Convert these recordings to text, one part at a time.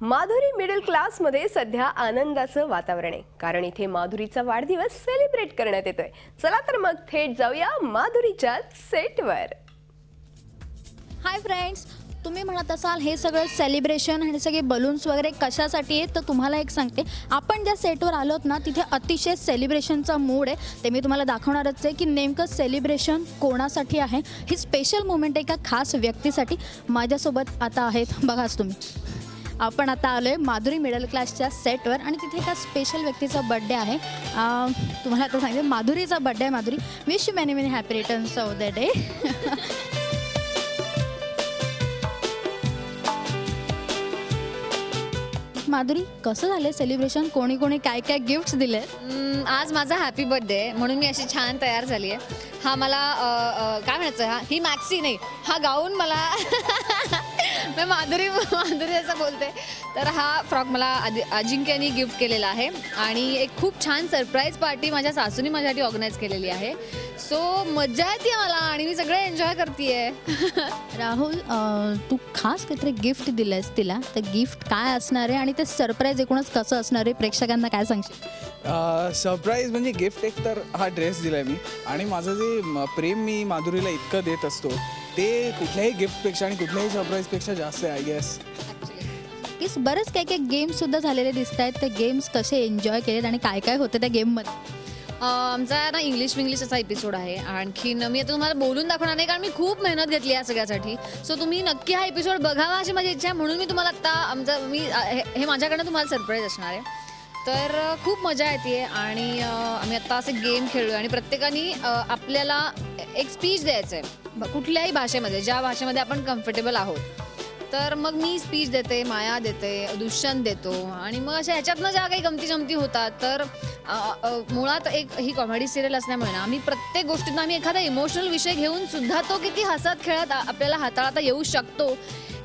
Madhuri middle क्लासमध्ये सध्या आनंदाचं वातावरण आहे, कारण इथे माधुरीचा वाढदिवस सेलिब्रेट करण्यात येतोय. चला तर मग थेट जाऊया माधुरीच्या सेटवर. हाय फ्रेंड्स, तुम्ही म्हणत असाल हे सगळं सेलिब्रेशन आणि सगळे बलून्स वगैरे कशासाठी आहे, तर तुम्हाला एक सांगते. आपण ज्या सेटवर आलोत ना, तिथे अतिशय सेलिब्रेशनचा मूड आहे. ते मी तुम्हाला दाखवणारच आहे की नेमकं सेलिब्रेशन कोणासाठी आहे. ही स्पेशल मुमेंट आहे एका खास व्यक्तीसाठी. माझ्यासोबत आता आहेत, बघाच तुम्ही. आपण आता आलो आहे माधुरी मिडल क्लासच्या सेटवर आणि तिथे एका स्पेशल व्यक्तीचा बड्डे आहे. तुम्हाला आता सांगते, माधुरीचा बड्डे आहे. Madhuri, wish you many many happy returns of the day. Madhuri, कसं झालं सेलिब्रेशन? कोणी कोणी काय काय गिफ्ट्स दिले? आज माझा हॅपी बर्थडे आहे म्हणून मी अशी छान तयार झाली आहे. हा मला काय म्हणायचं, ही मॅक्सी नाही, हा गाऊन मला मी माधुरी असं बोलते. तर हा फ्रॉक मला अजिंक्यनी गिफ्ट केलेला आहे आणि एक खूप छान सरप्राईज पार्टी माझ्या सासूनी माझ्यासाठी ऑर्गनाईज केलेली आहे. सो मजा येते मला आणि मी सगळं एन्जॉय करते. राहुल, तू खास काहीतरी गिफ्ट दिलंयस तिला, तर गिफ्ट काय असणार आहे आणि ते सरप्राईज एकूणच कसं असणार आहे, प्रेक्षकांना काय सांगशील? सरप्राईज म्हणजे गिफ्ट एक तर हा ड्रेस दिला आहे मी, आणि माझं जे प्रेम मी माधुरीला इतकं देत असतो ते कुठल्याही गिफ्टपेक्षा आणि कुठल्याही सरप्राईजपेक्षा जास्त आहे, आय गेस. की बरेच काही काही गेम्ससुद्धा झालेले दिसत आहेत. ते गेम्स कसे एन्जॉय केलेत आणि काय काय होतं त्या गेममध्ये? आमचा ना इंग्लिश असा एपिसोड आहे. आणखीन मी आता तुम्हाला बोलून दाखवणार नाही, कारण मी खूप मेहनत घेतली या सगळ्यासाठी. सो तुम्ही नक्की हा एपिसोड बघावा अशी माझी इच्छा आहे, म्हणून मी तुम्हाला आत्ता हे माझ्याकडनं तुम्हाला सरप्राईज असणार आहे. तर खूप मजा येते आणि आम्ही आत्ता असे गेम खेळलो आणि प्रत्येकाने आपल्याला एक स्पीच द्यायचं आहे कुठल्याही भाषेमध्ये, ज्या भाषेमध्ये आपण कम्फर्टेबल आहोत. तर मग मी स्पीच देते, माया देते, दुष्यंत देतो आणि मग अशा ह्याच्यातनं ज्या काही गमती जमती होतात. तर मुळात एक ही कॉमेडी सिरियल असल्यामुळे ना, आम्ही प्रत्येक गोष्टीतनं आम्ही एखादा इमोशनल विषय घेऊन सुद्धा तो किती हसत खेळत आपल्याला हाताळता येऊ शकतो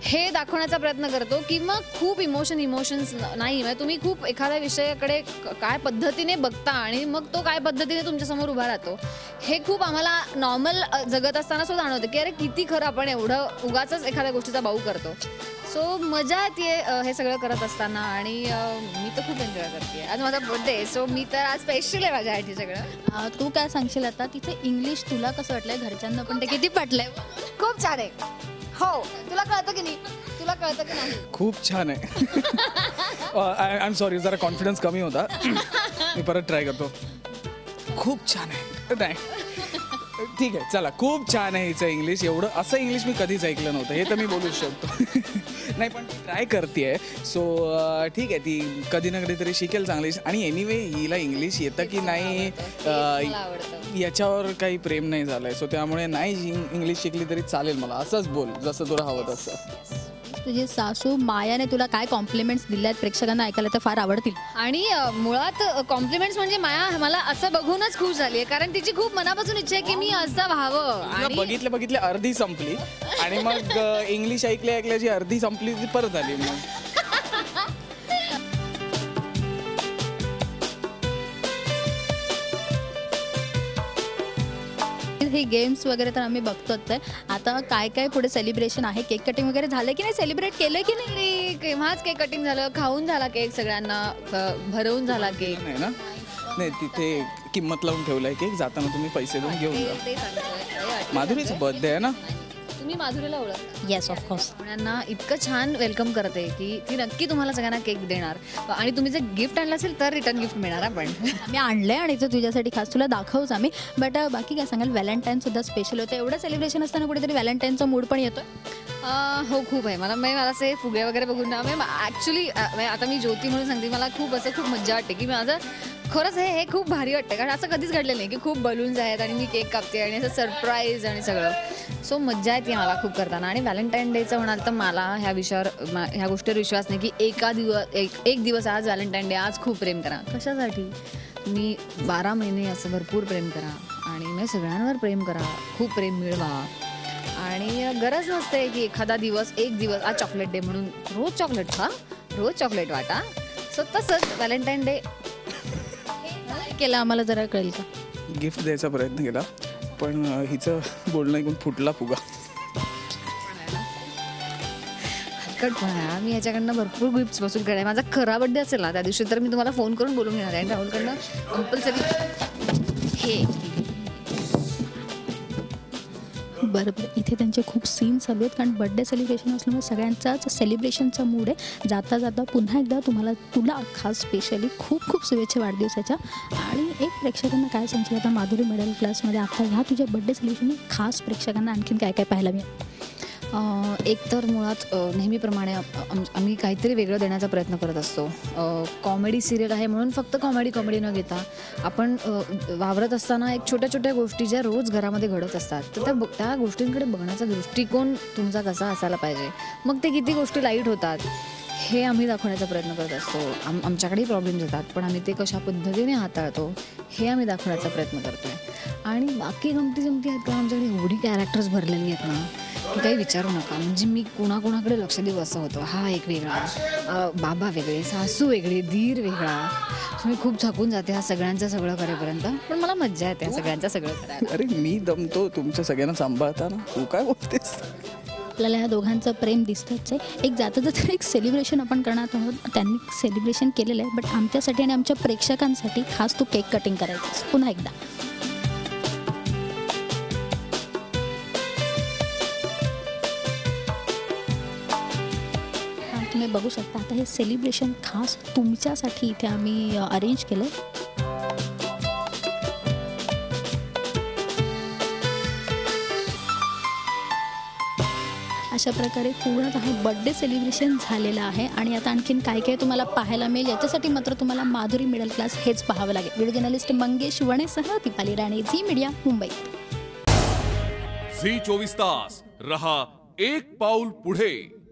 हे दाखवण्याचा प्रयत्न करतो. किंवा खूप इमोशन्स नाही, म्हणजे तुम्ही खूप एखाद्या विषयाकडे काय पद्धतीने बघता आणि मग तो काय पद्धतीने तुमच्यासमोर उभा राहतो, हे खूप आम्हाला नॉर्मल जगत असताना सुद्धा जाणवतं की अरे किती खरं आपण एवढं उगाचच एखाद्या गोष्टीचा बाऊ करतो. सो मजा येते हे सगळं करत असताना आणि मी तर खूप एन्जॉय करते. आज माझा बर्थडे, सो मी तर आज स्पेशल आहे माझ्यासाठी सगळं. तू काय सांगशील आता, तिथे इंग्लिश तुला कसं वाटलंय? घरच्यांना पण ते किती पटलंय? खूप छान आहे. हो, तुला कळतं की नाही? तुला कळतं की नाही? खूप छान आहे. आय एम सॉरी, जरा कॉन्फिडन्स कमी होता. मी परत ट्राय करतो. खूप छान आहे. नाही, ठीक आहे, चला. खूप छान आहे हिचं इंग्लिश. एवढं असं इंग्लिश मी कधीच ऐकलं नव्हतं, हे तर मी बोलूच शकतो. नाही, पण ती ट्राय करते. सो ठीक आहे, ती कधी ना कधीतरी शिकेल चांगली. आणि एनिवे हिला इंग्लिश येतं की नाही याच्यावर काही प्रेम नाही झालं आहे. सो त्यामुळे नाही इंग्लिश शिकली तरी चालेल मला. असंच बोल जसं तुला हवं तसं. तुझी सासू मायाने तुला काय कॉम्प्लिमेंट्स दिले आहेत, प्रेक्षकांना ऐकायला तर फार आवडतील. आणि मुळात कॉम्प्लिमेंट्स म्हणजे माया मला असं बघूनच खुश झाली आहे, कारण तिची खूप मनापासून इच्छा आहे की मी असं व्हावं. आणि बघितल्या अर्धी संपली आणि मग इंग्लिश ऐकल्याची अर्धी संपली, ती परत आली. मग हे गेम्स वगैरे तर आम्ही बघतोच आहे. आता काय काय पुढे सेलिब्रेशन आहे? केक कटिंग वगैरे झालं की नाही? सेलिब्रेट केलं की नाही? केव्हाच केक कटिंग झालं, खाऊन झाला केक, सगळ्यांना भरवून झाला केक. नाही ना, नाही, तिथे किंमत लावून ठेवलाय केक. जाताना तुम्ही पैसे देऊन घेऊन जा. माधुरीचा बर्थडे आहे ना. तुम्ही माधुरीला ओळखता? Yes, of course. पाहुण्यांना इतकं छान वेलकम करते की ती नक्की तुम्हाला सगळ्यांना केक देणार आणि तुम्ही जर गिफ्ट आणलं असेल तर रिटर्न गिफ्ट मिळणार. पण मी आणलंय आणि ते तुझ्यासाठी खास तुला दाखवूच आम्ही. बट बाकी काय सांगाल? व्हॅलेंटाईन सुद्धा स्पेशल होतं. एवढं सेलिब्रेशन असताना कुठेतरी व्हॅलेंटाईनचा मूड पण येतोय. हो, खूप आहे. मला असे फुगे वगैरे बघून ना, ॲक्च्युली आता मी ज्योती म्हणून सांगते, मला खूप मजा वाटते की माझं खरंच हे खूप भारी वाटतं, कारण असं कधीच घडलेलं नाही की खूप बलून्स आहेत आणि मी केक कापते आणि असं सरप्राईज आणि सगळं. सो मजा येते मला खूप करताना. आणि व्हॅलेंटाईन डेचं म्हणाल तर मला ह्या गोष्टीवर विश्वास नाही की एक दिवस आज व्हॅलेंटाईन डे, आज खूप प्रेम करा. कशासाठी? तुम्ही 12 महिने असं भरपूर प्रेम करा आणि मग सगळ्यांवर प्रेम करा, खूप प्रेम मिळवा. आणि गरज नसते की एखादा एक दिवस आज चॉकलेट डे म्हणून रोज चॉकलेट खा, रोज चॉकलेट वाटा. सो तसंच व्हॅलेंटाईन डे केलं आम्हाला जरा कळेल का? गिफ्ट द्यायचा प्रयत्न केला, पण हिचं बोलणं ऐकून फुटला फुगा. तेलकट पण आहे. मी ह्याच्याकडनं भरपूर गिफ्ट्स वसूल करणार. माझा खरा बड्डे असेल ना त्या दिवशी तर मी तुम्हाला फोन करून बोलून घेणार आहे. आणि राहुलकडनं कंपल्सरी हे बरोबर. इथे त्यांचे खूप सीन चालू आहेत कारण बर्थडे सेलिब्रेशन असल्यामुळे सगळ्यांचाच सेलिब्रेशनचा मूड आहे. जाता जाता पुन्हा एकदा तुला खास स्पेशली खूप खूप शुभेच्छा वाढदिवसाच्या. आणि एक प्रेक्षकांना काय सांगशील आता माधुरी मिडल क्लासमध्ये आता ह्या तुझ्या बर्थडे सेलिब्रेशन खास प्रेक्षकांना आणखीन काय काय पाहायला मिळेल? एक तर मुळात नेहमीप्रमाणे आम्ही काहीतरी वेगळं देण्याचा प्रयत्न करत असतो. कॉमेडी सिरियल आहे म्हणून फक्त कॉमेडी न घेता आपण वावरत असताना एक छोट्या छोट्या गोष्टी ज्या रोज घरामध्ये घडत असतात तर त्या गोष्टींकडे बघण्याचा दृष्टिकोन तुमचा कसा असायला पाहिजे. मग ते किती गोष्टी लाईट होतात हे आम्ही दाखवण्याचा प्रयत्न करत असतो. आमच्याकडेही प्रॉब्लेम्स येतात पण आम्ही ते कशा पद्धतीने हाताळतो हे आम्ही दाखवण्याचा प्रयत्न करतो आहे. आणि बाकी गमती आहेत का आमच्याकडे एवढी कॅरेक्टर्स भरलेली आहेत ना की काही विचारू नका. म्हणजे मी कोणाकोणाकडे लक्ष देऊ असं होतं. हा एक वेगळा, बाबा वेगळे, सासू वेगळी, दीर वेगळा. मी खूप थकून जाते ह्या सगळं करेपर्यंत. पण मला मज्जा येते सगळ्यांचं सगळं करायला. अरे मी दमतो तुमच्या सगळ्यांना सांभाळताना. तू काय बोलतेस? आपल्याला ह्या दोघांचं प्रेम दिसतंच आहे. एक जाता जाता एक सेलिब्रेशन आपण करणार आहोत. त्यांनी सेलिब्रेशन केलेलं आहे बट आमच्यासाठी आणि आमच्या प्रेक्षकांसाठी खास तू केक कटिंग करायचं पुन्हा एकदा. तुम्ही बघू शकता आता हे सेलिब्रेशन खास तुमच्यासाठी इथे आम्ही अरेंज केलं. अशा प्रकारे पूर्णतः बर्थडे सेलिब्रेशन झालेलं आहे. आणि आता आणखीन काय काय तुम्हाला पाहायला मिळेल याच्यासाठी मात्र तुम्हाला माधुरी मिडल क्लास हेच पाहावं लागेल. व्हिडिओ जर्नलिस्ट मंगेश वणेसह Deepali Rane, Zee media, Mumbai. Zee 24 तास रहा एक पाऊल पुढे.